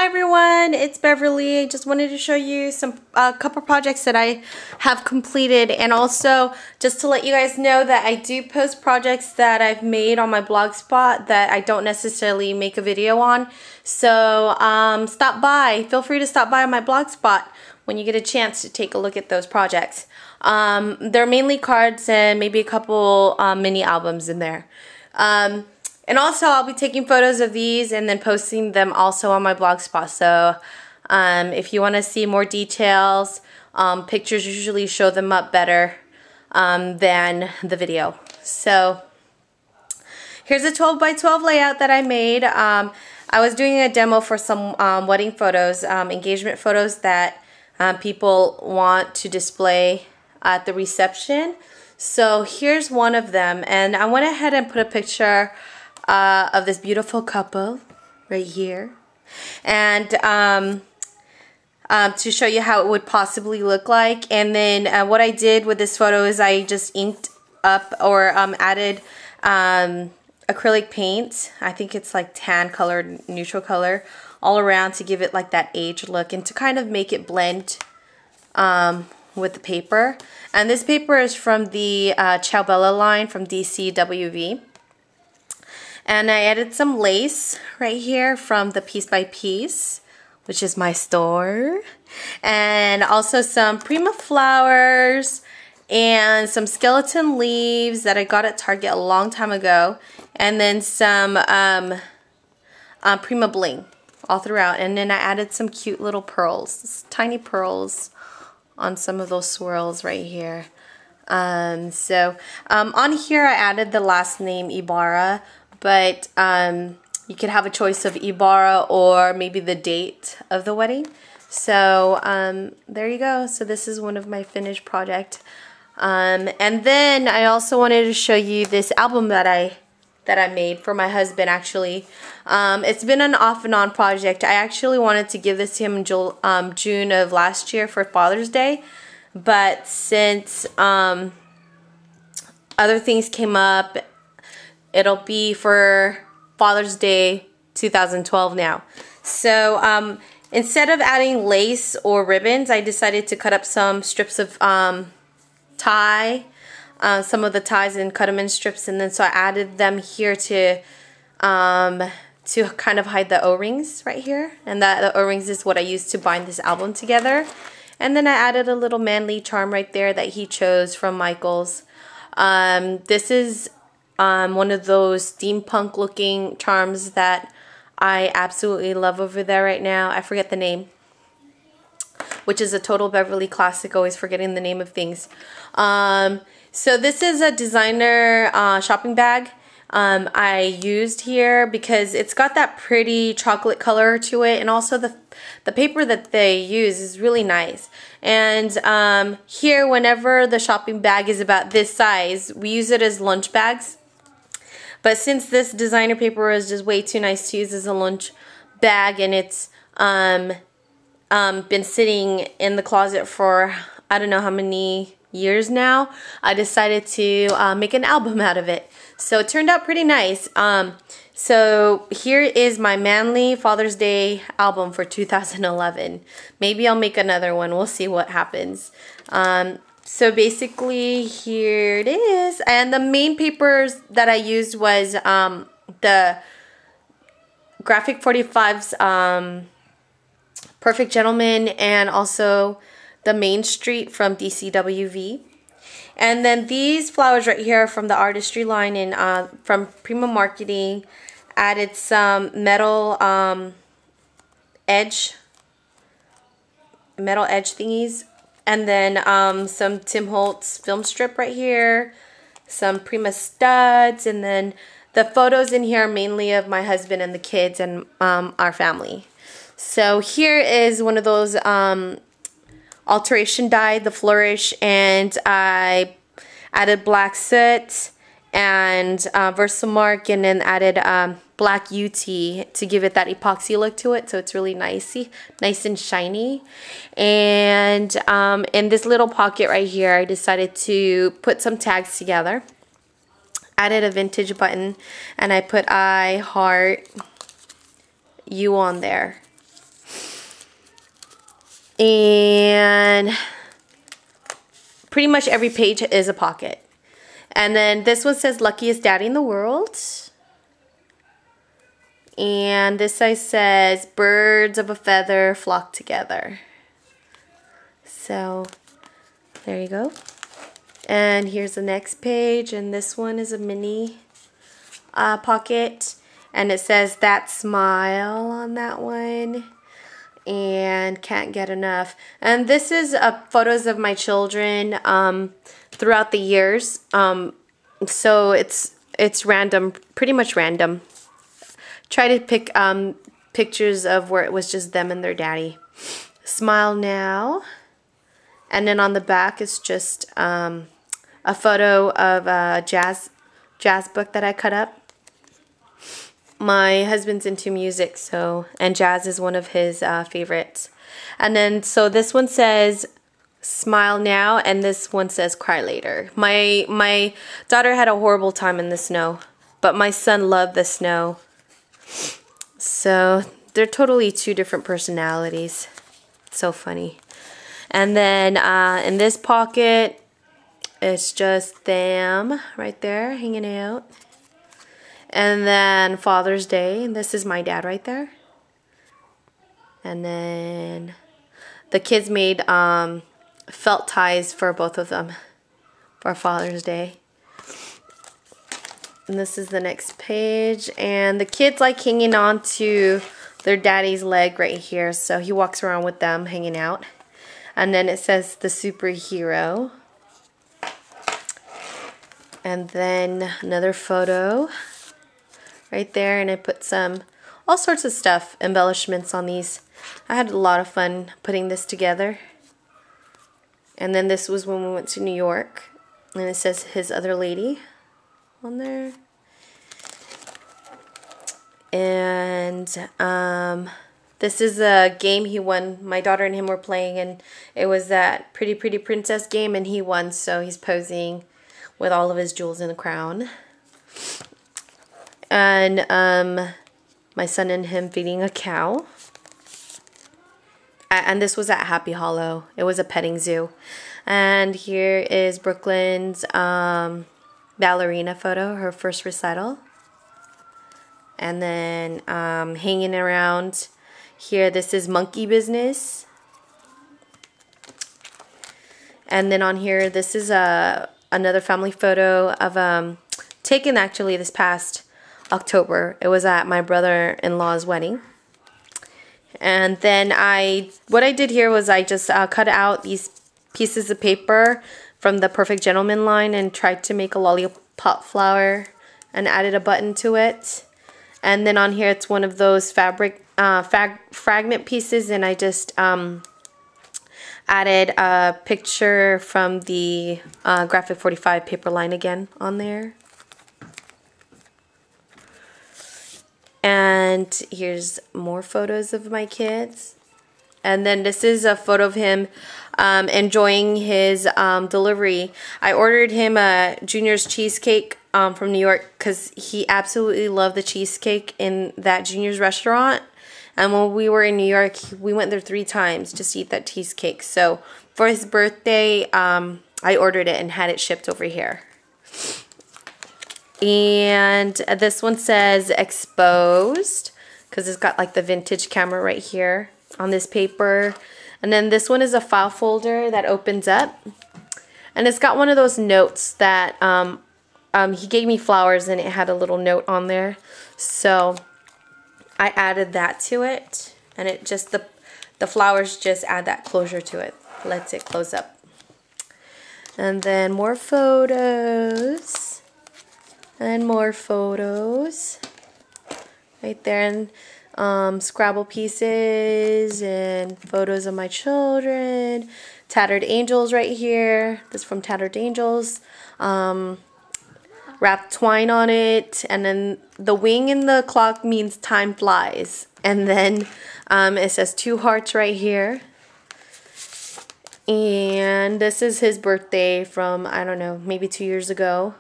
everyone, it's Beverly. I just wanted to show you a couple projects that I have completed, and also just to let you guys know that I do post projects that I've made on my blog spot that I don't necessarily make a video on. So stop by. Feel free to stop by on my blog spot when you get a chance to take a look at those projects. They're mainly cards and maybe a couple mini albums in there. And also, I'll be taking photos of these and then posting them also on my blog spot. So if you want to see more details, pictures usually show them up better than the video. So here's a 12 by 12 layout that I made. I was doing a demo for some wedding photos, engagement photos that people want to display at the reception. So here's one of them, and I went ahead and put a picture of this beautiful couple right here, and to show you how it would possibly look like. And then what I did with this photo is I just inked up or added acrylic paint. I think it's like tan color, neutral color, all around to give it like that aged look and to kind of make it blend with the paper. And this paper is from the Ciao Bella line from Thepiecebypiece. And I added some lace right here from Thepiecebypiece, which is my store. And also some Prima flowers and some skeleton leaves that I got at Target a long time ago. And then some Prima bling all throughout. And then I added some cute little pearls, tiny pearls on some of those swirls right here. On here I added the last name Ibarra. But you could have a choice of Ibarra or maybe the date of the wedding. So there you go. So this is one of my finished project. And then I also wanted to show you this album that I made for my husband. Actually, it's been an off and on project. I actually wanted to give this to him in June of last year for Father's Day, but since other things came up, it'll be for Father's Day 2012 now. So instead of adding lace or ribbons, I decided to cut up some strips of tie, some of the ties, and cut them in strips. And then so I added them here to kind of hide the O-rings right here. And the O-rings is what I used to bind this album together. And then I added a little manly charm right there that he chose from Michael's. This is one of those steampunk looking charms that I absolutely love over there right now. I forget the name, which is a total Beverly classic, always forgetting the name of things. So this is a designer shopping bag I used here because it's got that pretty chocolate color to it, and also the paper that they use is really nice. And here, whenever the shopping bag is about this size, we use it as lunch bags. But since this designer paper is just way too nice to use as a lunch bag, and it's been sitting in the closet for I don't know how many years now, I decided to make an album out of it. So it turned out pretty nice. So here is my manly Father's Day album for 2011. Maybe I'll make another one. We'll see what happens. So basically, here it is. And the main papers that I used was the Graphic 45's Perfect Gentleman, and also the Main Street from Thepiecebypiece. And then these flowers right here are from the Artistry line and from Prima Marketing. Added some metal edge thingies. And then some Tim Holtz film strip right here, some Prima studs, and then the photos in here are mainly of my husband and the kids and our family. So here is one of those alteration die, the Flourish, and I added black soot and Versamark, and then added black UT to give it that epoxy look to it, so it's really nice and shiny. And in this little pocket right here, I decided to put some tags together. Added a vintage button, and I put I heart you on there. And pretty much every page is a pocket. And then this one says luckiest daddy in the world. And this side says birds of a feather flock together. So there you go. And here's the next page, and this one is a mini pocket, and it says that smile on that one, and can't get enough. And this is photos of my children throughout the years. So it's random, pretty much random. Try to pick pictures of where it was just them and their daddy. Smile now. And then on the back is just a photo of a jazz book that I cut up. My husband's into music, and jazz is one of his favorites. And then, so this one says smile now, and this one says cry later. My daughter had a horrible time in the snow, but my son loved the snow. So they're totally two different personalities. It's so funny. And then in this pocket, it's just them right there hanging out. And then Father's Day, and this is my dad right there. And then the kids made felt ties for both of them for Father's Day. And this is the next page, and the kids like hanging on to their daddy's leg right here, so he walks around with them hanging out. And then it says the superhero. And then another photo right there, and I put all sorts of stuff, embellishments on these. I had a lot of fun putting this together. And then this was when we went to New York, and it says his other lady on there. And this is a game he won. My daughter and him were playing, and it was that Pretty Pretty Princess game, and he won, so he's posing with all of his jewels in a crown. And my son and him feeding a cow. And this was at Happy Hollow. It was a petting zoo. And here is Brooklyn's ballerina photo, her first recital. And then hanging around here, this is Monkey Business. And then on here, this is another family photo of taken actually this past October. It was at my brother-in-law's wedding. And then what I did here was I just cut out these pieces of paper from the Perfect Gentleman line and tried to make a lollipop flower and added a button to it. And then on here it's one of those fabric fragment pieces, and I just added a picture from the Graphic 45 paper line again on there. And here's more photos of my kids. And then this is a photo of him enjoying his delivery. I ordered him a Junior's cheesecake from New York because he absolutely loved the cheesecake in that Junior's restaurant. And when we were in New York, we went there 3 times just to eat that cheesecake. So for his birthday, I ordered it and had it shipped over here. And this one says exposed because it's got like the vintage camera right here on this paper. And then this one is a file folder that opens up, and it's got one of those notes that he gave me flowers, and it had a little note on there, so I added that to it, and it just the flowers just add that closure to it, lets it close up. And then more photos. And more photos right there, and Scrabble pieces and photos of my children. Tattered Angels right here. This is from Tattered Angels. Wrapped twine on it, and then the wing in the clock means time flies. And then it says 2 hearts right here. And this is his birthday from, I don't know, maybe 2 years ago.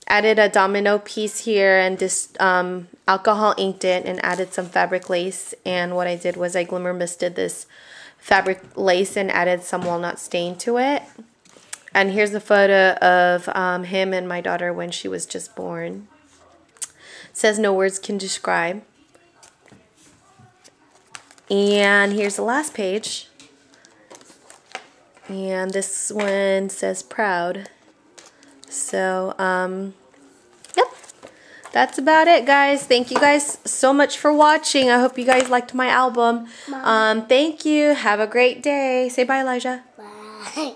Added a domino piece here and just alcohol inked it and added some fabric lace. And what I did was I glimmer misted this fabric lace and added some walnut stain to it. And here's a photo of him and my daughter when she was just born. It says no words can describe. And here's the last page. And this one says proud. So, yep. That's about it, guys. Thank you guys so much for watching. I hope you guys liked my album. Thank you. Have a great day. Say bye, Elijah. Bye.